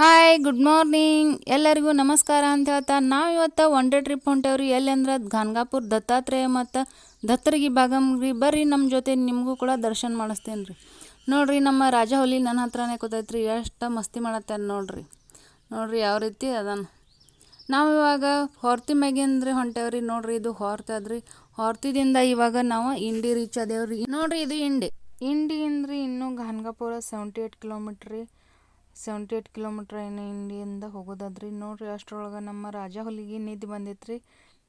Hi good morning ಎಲ್ಲರಿಗೂ ನಮಸ್ಕಾರ ಅಂತ ಹೇಳ್ತಾ ನಾವು ಇವತ್ತು ಒನ್ ಡೇ ಟ್ರಿಪ್ ಹೊಂಟೇವ್ರಿ. ಎಲ್ಲಿ ಅಂದ್ರೆ ಗಾನ್ಗಾಪುರ ದತ್ತಾತ್ರೇಯ ಮತ್ತು ದತ್ತರಿಗೆ ಭಾಗಮ್ರಿ. ಬರ್ರಿ ನಮ್ಮ ಜೊತೆ ನಿಮಗೂ ಕೂಡ ದರ್ಶನ ಮಾಡಿಸ್ತೇನೆ ರೀ. ನೋಡಿರಿ ನಮ್ಮ ರಾಜ ಹುಲಿ ನನ್ನ ಹತ್ರನೇ ಕೂತೈತ್ರಿ. ಎಷ್ಟು ಮಸ್ತಿ ಮಾಡತ್ತಾರ ನೋಡ್ರಿ. ನೋಡ್ರಿ ಯಾವ ರೀತಿ ಅದಾನ. ನಾವು ಇವಾಗ ಹೊರ್ತಿ ಮ್ಯಾಗಿಂದ್ರಿ ಹೊಂಟೇವ್ರಿ. ನೋಡ್ರಿ ಇದು ಹೊರ್ತಿ ಅದ್ರಿ. ಹೊರ್ತಿದಿಂದ ಇವಾಗ ನಾವು ಇಂಡಿ ರೀಚ್ ಅದೇವ್ರಿ. ನೋಡ್ರಿ ಇದು ಇಂಡಿ ಅಂದ್ರಿ ಇನ್ನೂ ಗಾನ್ಗಾಪುರ 78 ಕಿಲೋಮೀಟ್ರ್ ರೀ. 78 ಕಿಲೋಮೀಟ್ರ್ ಏನು ಇಂಡಿಯಿಂದ ಹೋಗೋದಾದ್ರಿ. ನೋಡ್ರಿ ಅಷ್ಟ್ರೊಳಗೆ ನಮ್ಮ ರಾಜ ಹುಲಿಗೆ ನಿದ್ದೆ ಬಂದಿತ್ತು ರೀ.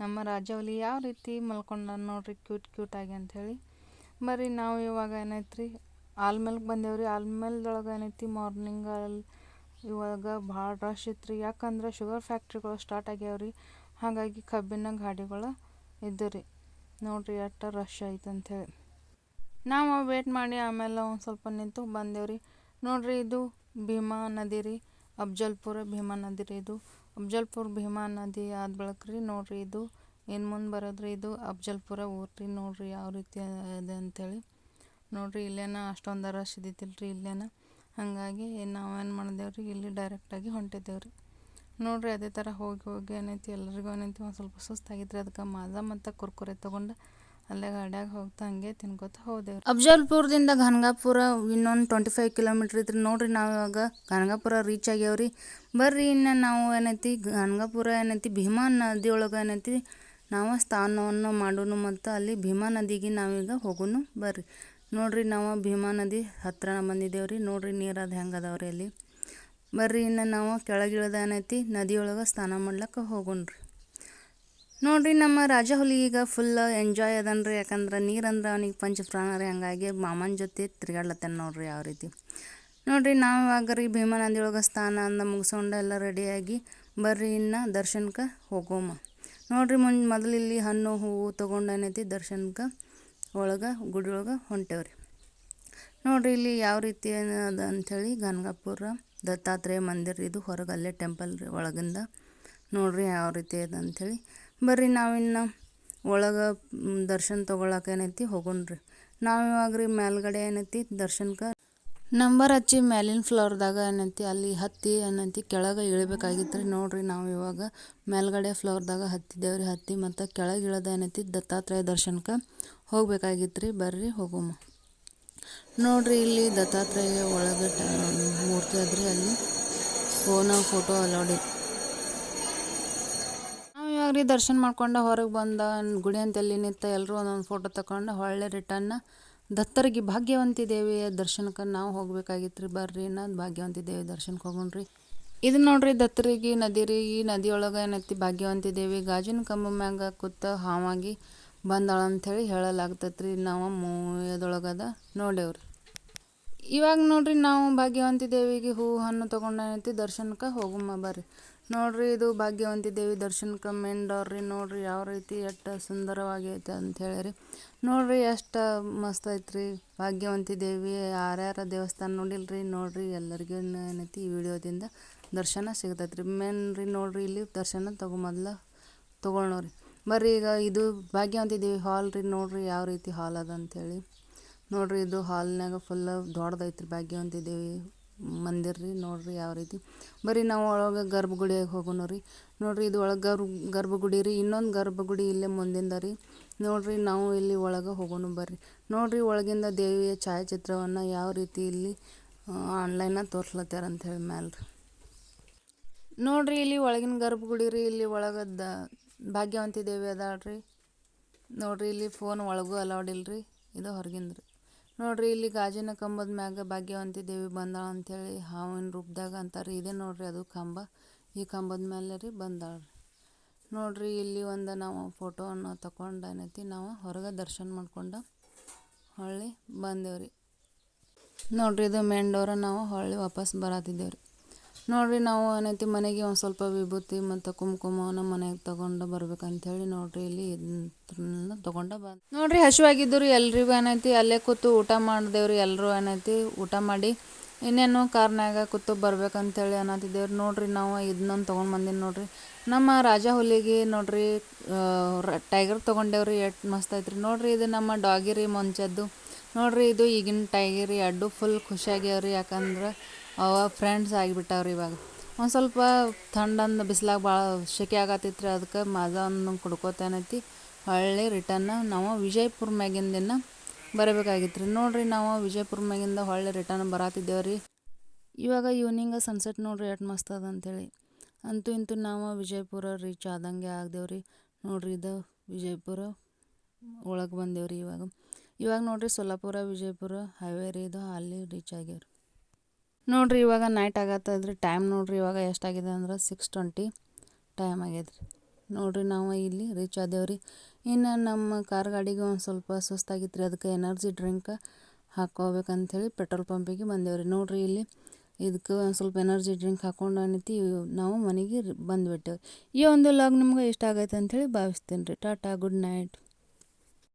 ನಮ್ಮ ರಾಜ ಹುಲಿ ಯಾವ ರೀತಿ ಮಲ್ಕೊಂಡ ನೋಡ್ರಿ, ಕ್ಯೂಟ್ ಆಗಿ ಅಂಥೇಳಿ. ಬರ್ರಿ ನಾವು ಇವಾಗ ಏನೈತ್ರಿ ಆಲ್ಮೇಲ್ಗೆ ಬಂದೇವ್ರಿ. ಆಲ್ಮೇಲ್ದೊಳಗೆ ಏನೈತಿ ಮಾರ್ನಿಂಗ್ ಇವಾಗ ಭಾಳ ರಶ್ ಇತ್ತು ರೀ. ಯಾಕಂದ್ರೆ ಶುಗರ್ ಫ್ಯಾಕ್ಟ್ರಿಗಳು ಸ್ಟಾರ್ಟ್ ಆಗ್ಯಾವ್ರಿ. ಹಾಗಾಗಿ ಕಬ್ಬಿನ ಗಾಡಿಗಳು ಇದ್ದು ರೀ. ನೋಡ್ರಿ ಎಷ್ಟು ರಶ್ ಐತೆ ಅಂಥೇಳಿ ನಾವು ವೇಟ್ ಮಾಡಿ ಆಮೇಲೆ ಒಂದು ಸ್ವಲ್ಪ ನಿಂತು ಬಂದೇವ್ರಿ. ನೋಡ್ರಿ ಇದು ಭೀಮಾ ನದಿ ರೀ. ಅಫ್ಜಲ್ಪುರ ಭೀಮಾ ನದಿ ರೀ. ಇದು ಅಫ್ಜಲ್ಪುರ ಭೀಮಾ ನದಿ ಆದ ಬಳಿಕ ರೀ. ನೋಡ್ರಿ ಇದು ಏನು ಮುಂದೆ ಬರೋದ್ರಿ. ಇದು ಅಫ್ಜಲ್ಪುರ ಊರು ರೀ. ನೋಡ್ರಿ ಯಾವ ರೀತಿ ಇದೆ ಅಂಥೇಳಿ. ನೋಡ್ರಿ ಇಲ್ಲೇನ ಅಷ್ಟೊಂದು ರಶ್ ಇದ್ದಿತ್ತಿಲ್ರಿ ಇಲ್ಲೇನ. ಹಾಗಾಗಿ ನಾವೇನು ಮಾಡಿದೇವ್ರಿ ಇಲ್ಲಿ ಡೈರೆಕ್ಟಾಗಿ ಹೊಂಟಿದ್ದೇವ್ರಿ. ನೋಡ್ರಿ ಅದೇ ಥರ ಹೋಗಿ ಏನೈತಿ ಎಲ್ಲರಿಗೂ ಏನೈತಿ ಒಂದು ಸ್ವಲ್ಪ ಸುಸ್ತಾಗಿತ್ತು ರೀ. ಅದಕ್ಕೆ ಮಾಜಾ ಮತ್ತು ಕುರ್ಕುರೆ ತೊಗೊಂಡು ಅಲ್ಲೇ ಗಾಡ್ಯಾಗ ಹೋಗ್ತಾ ಹಂಗೆ ತಿನ್ಕೋತ ಹೋದೆವ್ರಿ. ಅಫ್ಜಲ್ಪುರದಿಂದ ಗಾನ್ಗಾಪುರ ಇನ್ನೊಂದು 25 ಕಿಲೋಮೀಟ್ರ್ ಇದ್ರಿ. ನೋಡ್ರಿ ನಾವು ಇವಾಗ ಗಾನ್ಗಾಪುರ ರೀಚ್ ಆಗ್ಯಾವ್ರಿ. ಬರ್ರಿ ಇನ್ನು ನಾವು ಏನೈತಿ ಗಾನ್ಗಾಪುರ ಏನೈತಿ ಭೀಮಾ ನದಿ ಒಳಗೆ ಏನೈತಿ ನಾವು ಸ್ನಾನವನ್ನು ಮಾಡೋನು ಮತ್ತು ಅಲ್ಲಿ ಭೀಮಾ ನದಿಗೆ ನಾವೀಗ ಹೋಗೋನು ಬರ್ರಿ. ನೋಡ್ರಿ ನಾವು ಭೀಮಾ ನದಿ ಹತ್ರ ಬಂದಿದ್ದೇವ್ರಿ. ನೋಡ್ರಿ ನೀರು ಅದು ಹೆಂಗೆ ಅದಾವ್ರಿ ಅಲ್ಲಿ. ಬರ್ರಿ ಇನ್ನು ನಾವು ಕೆಳಗಿಳಿದ ಏನೈತಿ ನದಿಯೊಳಗೆ ಸ್ನಾನ ಮಾಡ್ಲಿಕ್ಕೆ ಹೋಗೋಣ್ರಿ. ನೋಡ್ರಿ ನಮ್ಮ ರಾಜ ಹುಲಿ ಈಗ ಫುಲ್ ಎಂಜಾಯ್ ಅದನ್ರಿ. ಯಾಕಂದ್ರೆ ನೀರಂದ್ರೆ ಅವನಿಗೆ ಪಂಚಪ್ರಾಣ ರೀ. ಹಂಗಾಗಿ ಮಾಮನ ಜೊತೆ ತಿರ್ಗಾಡ್ಲತ್ತಾನ ನೋಡ್ರಿ ಯಾವ ರೀತಿ. ನೋಡ್ರಿ ನಾವು ಇವಾಗ ರೀ ಭೀಮಾ ನದಿ ಒಳಗೆ ಸ್ನಾನ ಅಂದ ಮುಗಿಸ್ಕೊಂಡು ಎಲ್ಲ ರೆಡಿಯಾಗಿ ಬರ್ರಿ ಇನ್ನು ದರ್ಶನಕ್ಕೆ ಹೋಗೋಮ. ನೋಡ್ರಿ ಮೊದಲು ಇಲ್ಲಿ ಹಣ್ಣು ಹೂವು ತೊಗೊಂಡು ಏನೈತಿ ದರ್ಶನಕ್ಕೆ ಒಳಗೆ ಗುಡಿ ಒಳಗೆ ಹೊಂಟೇವ್ರಿ. ನೋಡ್ರಿ ಇಲ್ಲಿ ಯಾವ ರೀತಿ ಅದ ಅಂಥೇಳಿ ಗಾನ್ಗಾಪುರ ದತ್ತಾತ್ರೇಯ ಮಂದಿರ. ಇದು ಹೊರಗೆ ಅಲ್ಲೇ ಟೆಂಪಲ್ ರೀ ಒಳಗಿಂದ. ನೋಡ್ರಿ ಯಾವ ರೀತಿ ಅದ ಅಂಥೇಳಿ. ಬರ್ರಿ ನಾವಿನ್ನು ಒಳಗೆ ದರ್ಶನ ತೊಗೊಳಕ್ಕೆ ಏನೈತಿ ಹೋಗೋಣ್ರಿ. ನಾವು ಇವಾಗ ರೀ ಮೇಲ್ಗಡೆ ಏನೈತಿ ದರ್ಶನಕ್ಕೆ ನಂಬರ್ ಹಚ್ಚಿ ಮೇಲಿನ ಫ್ಲೋರ್ದಾಗ ಏನೈತಿ ಅಲ್ಲಿ ಹತ್ತಿ ಏನೈತಿ ಕೆಳಗೆ ಇಳಿಬೇಕಾಗಿತ್ತು ರೀ. ನೋಡ್ರಿ ನಾವು ಇವಾಗ ಮೇಲ್ಗಡೆ ಫ್ಲೋರ್ದಾಗ ಹತ್ತಿದ್ದೇವ್ರಿ. ಹತ್ತಿ ಮತ್ತು ಕೆಳಗೆ ಇಳಿದ ಏನೈತಿ ದತ್ತಾತ್ರೇಯ ದರ್ಶನಕ್ಕೆ ಹೋಗ್ಬೇಕಾಗಿತ್ತು ರೀ. ಬರ್ರಿ ಹೋಗೋಮ. ನೋಡ್ರಿ ಇಲ್ಲಿ ದತ್ತಾತ್ರೇಯ ಒಳಗೆ ಮೂರ್ತಿ ಅದ್ರಿ. ಅಲ್ಲಿ ಫೋಟೋ ಅಲೌಡ್ ಐತಿ. ನಾವು ಇವಾಗ ರೀ ದರ್ಶನ ಮಾಡ್ಕೊಂಡು ಹೊರಗೆ ಬಂದ ಗುಡಿ ಅಂತಲ್ಲಿ ನಿಂತ ಎಲ್ಲರೂ ಒಂದೊಂದು ಫೋಟೋ ತಗೊಂಡು ಹೊಳ್ಳೆ ರಿಟರ್ನ್ ದತ್ತರಿಗೆ ಭಾಗ್ಯವಂತಿ ದೇವಿಯ ದರ್ಶನಕ್ಕೆ ನಾವು ಹೋಗ್ಬೇಕಾಗಿತ್ತು ರೀ. ಬರ್ರಿ ಅನ್ನೋದು ಭಾಗ್ಯವಂತಿ ದೇವಿ ದರ್ಶನಕ್ಕೆ ಹೋಗೋಣ್ರಿ. ಇದು ನೋಡ್ರಿ ದತ್ತರಿಗೆ ನದಿ ರೀ. ಈ ನದಿಯೊಳಗೆ ಏನೈತಿ ಭಾಗ್ಯವಂತಿ ದೇವಿ ಗಾಜಿನ ಕಂಬ ಮ್ಯಾಗ ಕೂತ ಹಾವಾಗಿ ಬಂದಾಳ ಅಂಥೇಳಿ ಹೇಳಲಾಗ್ತೈತೆ ರೀ. ನಾವು ಮೂವಿಯದೊಳಗದ ನೋಡೇವ್ರಿ. ಇವಾಗ ನೋಡ್ರಿ ನಾವು ಭಾಗ್ಯವಂತಿ ದೇವಿಗೆ ಹೂ ಹಣ್ಣು ತೊಗೊಂಡು ಏನೈತಿ ದರ್ಶನಕ್ಕೆ ಹೋಗಮ್ಮ ಬರ್ರಿ. ನೋಡ್ರಿ ಇದು ಭಾಗ್ಯವಂತಿ ದೇವಿ ದರ್ಶನಕ್ಕೆ ಮೇನ್ ಡೋರ್ ರೀ. ನೋಡ್ರಿ ಯಾವ ರೀತಿ ಎಷ್ಟು ಸುಂದರವಾಗಿ ಐತೆ ಅಂತ ಹೇಳಿರಿ. ನೋಡ್ರಿ ಎಷ್ಟು ಮಸ್ತ್ ಐತ್ರಿ ಭಾಗ್ಯವಂತಿ ದೇವಿ. ಯಾರ್ಯಾರ ದೇವಸ್ಥಾನ ನೋಡಿಲ್ರಿ ನೋಡ್ರಿ ಎಲ್ಲರಿಗೂ ಏನೈತಿ ಈ ವಿಡಿಯೋದಿಂದ ದರ್ಶನ ಸಿಗ್ತೈತೆ ರೀ. ಮೇನ್ ರೀ ನೋಡ್ರಿ ಇಲ್ಲಿ ದರ್ಶನ ಮೊದಲು ತೊಗೊಳೋರಿ. ಬರ್ರಿ ಈಗ ಇದು ಭಾಗ್ಯವಂತಿ ದೇವಿ ಹಾಲ್ ರೀ. ನೋಡ್ರಿ ಯಾವ ರೀತಿ ಹಾಲ್ ಅದ ಅಂಥೇಳಿ. ನೋಡ್ರಿ ಇದು ಹಾಲ್ನಾಗ ಫುಲ್ ದೊಡ್ಡದೈತ್ರಿ ಭಾಗ್ಯವಂತಿ ದೇವಿ ಮಂದಿರ ರೀ. ನೋಡ್ರಿ ಯಾವ ರೀತಿ. ಬರ್ರಿ ನಾವು ಒಳಗೆ ಗರ್ಭಗುಡಿಯಾಗ ಹೋಗೋಣ ರೀ. ನೋಡ್ರಿ ಇದು ಒಳಗೆ ಗರ್ಭಗುಡಿ ರೀ. ಇನ್ನೊಂದು ಗರ್ಭಗುಡಿ ಇಲ್ಲೇ ಮುಂದಿಂದ ರೀ. ನೋಡ್ರಿ ನಾವು ಇಲ್ಲಿ ಒಳಗೆ ಹೋಗೋಣ ಬರ್ರಿ. ನೋಡ್ರಿ ಒಳಗಿಂದ ದೇವಿಯ ಛಾಯಾಚಿತ್ರವನ್ನು ಯಾವ ರೀತಿ ಇಲ್ಲಿ ಆನ್ಲೈನಾಗ ತೋರ್ಸ್ಲತ್ತಾರ ಅಂಥೇಳಿ ಮ್ಯಾಲೆ ರೀ. ನೋಡ್ರಿ ಇಲ್ಲಿ ಒಳಗಿನ ಗರ್ಭಗುಡಿ ರೀ. ಇಲ್ಲಿ ಒಳಗದ ಭಾಗ್ಯವಂತಿ ದೇವಿ ಅದಾಳ್ರಿ. ನೋಡ್ರಿ ಇಲ್ಲಿ ಫೋನ್ ಒಳಗೂ ಅಲೌಡ್ ಇಲ್ರಿ. ಇದು ಹೊರಗಿಂದ ರೀ. ನೋಡ್ರಿ ಇಲ್ಲಿ ಗಾಜಿನ ಕಂಬದ ಮ್ಯಾಗ ಭಾಗ್ಯವಂತಿ ದೇವಿ ಬಂದಾಳ ಅಂಥೇಳಿ ಹಾವಿನ ರೂಪದಾಗ ಅಂತಾರೆ. ಇದೇ ನೋಡ್ರಿ ಅದು ಕಂಬ. ಈ ಕಂಬದ ಮೇಲೆ ರೀ ಬಂದಾಳ್ರಿ. ನೋಡ್ರಿ ಇಲ್ಲಿ ಒಂದು ನಾವು ಫೋಟೋವನ್ನು ತಗೊಂಡು ಏನೈತಿ ನಾವು ಹೊರಗೆ ದರ್ಶನ ಮಾಡ್ಕೊಂಡು ಹೊಳ್ಳಿ ಬಂದೇವ್ರಿ. ನೋಡ್ರಿ ಇದು ಮೇನ್ ಡೋರ. ನಾವು ಹೊಳ್ಳಿ ವಾಪಸ್ ಬರತ್ತಿದ್ದೇವ್ರಿ. ನೋಡ್ರಿ ನಾವು ಏನೈತಿ ಮನೆಗೆ ಒಂದು ಸ್ವಲ್ಪ ವಿಭೂತಿ ಮತ್ತು ಕುಂಕುಮವನ್ನು ಮನೆಗೆ ತೊಗೊಂಡು ಬರ್ಬೇಕಂಥೇಳಿ ನೋಡ್ರಿ ಇಲ್ಲಿ ಇದನ್ನ ತೊಗೊಂಡು ಬಂದು ನೋಡ್ರಿ ಹಸಿವಾಗಿದ್ದು ರೀ ಎಲ್ರಿಗೂ ಏನೈತಿ ಅಲ್ಲೇ ಕೂತು ಊಟ ಮಾಡಿದೇವ್ರಿ. ಎಲ್ಲರೂ ಏನೈತಿ ಊಟ ಮಾಡಿ ಇನ್ನೇನು ಕಾರ್ನಾಗ ಕೂತು ಬರ್ಬೇಕಂತೇಳಿ ಅನ್ನತ್ತಿದ್ದೇವ್ರಿ. ನೋಡ್ರಿ ನಾವು ಇದನ್ನೊಂದು ತೊಗೊಂಡು ಬಂದೀನಿ ನೋಡ್ರಿ. ನಮ್ಮ ರಾಜ ಹುಲಿಗೆ ನೋಡ್ರಿ ಟೈಗರ್ ತೊಗೊಂಡೇವ್ರಿ. ಎಷ್ಟು ಮಸ್ತ್ ಐತ್ರಿ. ನೋಡ್ರಿ ಇದು ನಮ್ಮ ಡಾಗಿ ರೀ ಮುಂಚೆದ್ದು. ನೋಡ್ರಿ ಇದು ಈಗಿನ ಟೈಗರ್ ರೀ. ಅಡ್ಡು ಫುಲ್ ಖುಷಿಯಾಗ್ಯಾವ್ರಿ. ಯಾಕಂದ್ರೆ ಅವ ಫ್ರೆಂಡ್ಸ್ ಆಗಿಬಿಟ್ಟಾವ್ರಿ ಇವಾಗ. ಒಂದು ಸ್ವಲ್ಪ ಥಂಡಂದು ಬಿಸ್ಲಾಗ ಭಾಳ ಸೆಕೆ ಆಗತ್ತೈತ್ರಿ, ಅದಕ್ಕೆ ಮಾಜಾ ಒಂದು ಕುಡ್ಕೋತೇನೈತಿ. ಹೊಳ್ಳಿ ರಿಟರ್ನ್ ನಾವು ವಿಜಯಪುರ ಮ್ಯಾಗಿಂದಿನ ಬರಬೇಕಾಗಿತ್ತು ರೀ. ನೋಡಿರಿ ನಾವು ವಿಜಯಪುರ ಮ್ಯಾಗಿಂದ ಹೊಳ್ಳಿ ರಿಟರ್ನ್ ಬರತ್ತಿದ್ದೇವೆ ರೀ. ಇವಾಗ ಈವ್ನಿಂಗ್ ಸನ್ಸೆಟ್ ನೋಡಿರಿ ಎಷ್ಟು ಮಸ್ತ್ ಅದ ಅಂತೇಳಿ. ಅಂತೂ ಇಂತೂ ನಾವು ವಿಜಯಪುರ ರೀಚ್ ಆದಂಗೆ ಆಗ್ದೇವ್ರಿ. ನೋಡಿರಿ ಇದು ವಿಜಯಪುರ ಒಳಗೆ ಬಂದೇವ್ರಿ. ಇವಾಗ ನೋಡಿರಿ ಸೊಲ್ಲಾಪುರ ವಿಜಯಪುರ ಹೈವೇ ರೀ ಇದು, ಅಲ್ಲಿ ರೀಚ್ ಆಗ್ಯಾವ್ರಿ. ನೋಡಿರಿ ಇವಾಗ ನೈಟ್ ಆಗತ್ತದ್ರಿ. ಟೈಮ್ ನೋಡಿರಿ ಇವಾಗ ಎಷ್ಟಾಗಿದೆ ಅಂದ್ರೆ 6:20 ಟೈಮ್ ಆಗ್ಯದ್ರಿ. ನೋಡಿರಿ ನಾವು ಇಲ್ಲಿ ರೀಚ್ ಆದೇವ್ರಿ. ಇನ್ನು ನಮ್ಮ ಕಾರ್ ಗಾಡಿಗೆ ಒಂದು ಸ್ವಲ್ಪ ಸುಸ್ತಾಗಿತ್ತು ರೀ, ಅದಕ್ಕೆ ಎನರ್ಜಿ ಡ್ರಿಂಕ್ ಹಾಕ್ಕೋಬೇಕಂಥೇಳಿ ಪೆಟ್ರೋಲ್ ಪಂಪಿಗೆ ಬಂದೇವ್ರಿ. ನೋಡಿರಿ ಇಲ್ಲಿ ಇದಕ್ಕೆ ಒಂದು ಸ್ವಲ್ಪ ಎನರ್ಜಿ ಡ್ರಿಂಕ್ ಹಾಕ್ಕೊಂಡು ಅನ್ನಿತಿ ನಾವು ಮನೆಗೆ ಬಂದುಬಿಟ್ಟೇವ್ರಿ. ಈ ಒಂದು ಲಾಗ್ ನಿಮ್ಗೆ ಇಷ್ಟ ಆಗೈತೆ ಅಂಥೇಳಿ ಭಾವಿಸ್ತೀನಿ ರೀ. Tata, good night.